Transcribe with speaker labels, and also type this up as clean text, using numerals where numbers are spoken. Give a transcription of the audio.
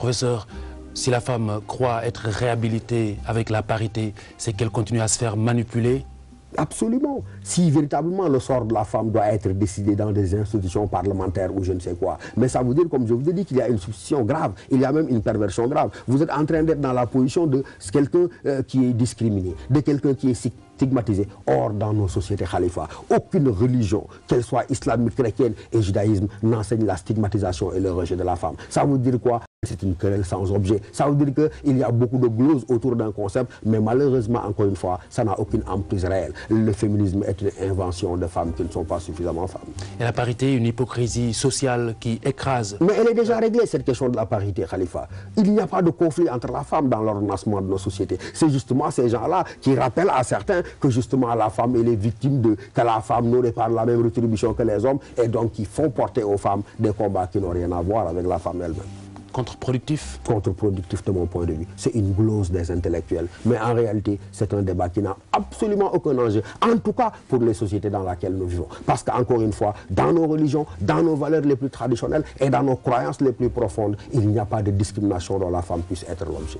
Speaker 1: Professeur, si la femme croit être réhabilitée avec la parité, c'est qu'elle continue à se faire manipuler?
Speaker 2: Absolument. Si véritablement le sort de la femme doit être décidé dans des institutions parlementaires ou je ne sais quoi. Mais ça veut dire, comme je vous ai dit, qu'il y a une substitution grave. Il y a même une perversion grave. Vous êtes en train d'être dans la position de quelqu'un qui est discriminé, de quelqu'un qui est stigmatisé. Or, dans nos sociétés khalifa, aucune religion, qu'elle soit islamique, chrétienne et judaïsme, n'enseigne la stigmatisation et le rejet de la femme. Ça veut dire quoi? C'est une querelle sans objet. Ça veut dire qu'il y a beaucoup de gloses autour d'un concept, mais malheureusement, encore une fois, ça n'a aucune emprise réelle. Le féminisme est une invention de femmes qui ne sont pas suffisamment femmes.
Speaker 1: Et la parité, une hypocrisie sociale qui écrase.
Speaker 2: Mais elle est déjà réglée, cette question de la parité, Khalifa. Il n'y a pas de conflit entre la femme dans l'ordonnancement de nos sociétés. C'est justement ces gens-là qui rappellent à certains que justement la femme elle est victime que la femme n'aurait pas la même rétribution que les hommes et donc qui font porter aux femmes des combats qui n'ont rien à voir avec la femme elle-même.
Speaker 1: Contre-productif?
Speaker 2: Contre-productif de mon point de vue. C'est une glose des intellectuels. Mais en réalité, c'est un débat qui n'a absolument aucun enjeu. En tout cas, pour les sociétés dans lesquelles nous vivons. Parce qu'encore une fois, dans nos religions, dans nos valeurs les plus traditionnelles et dans nos croyances les plus profondes, il n'y a pas de discrimination dont la femme puisse être l'objet.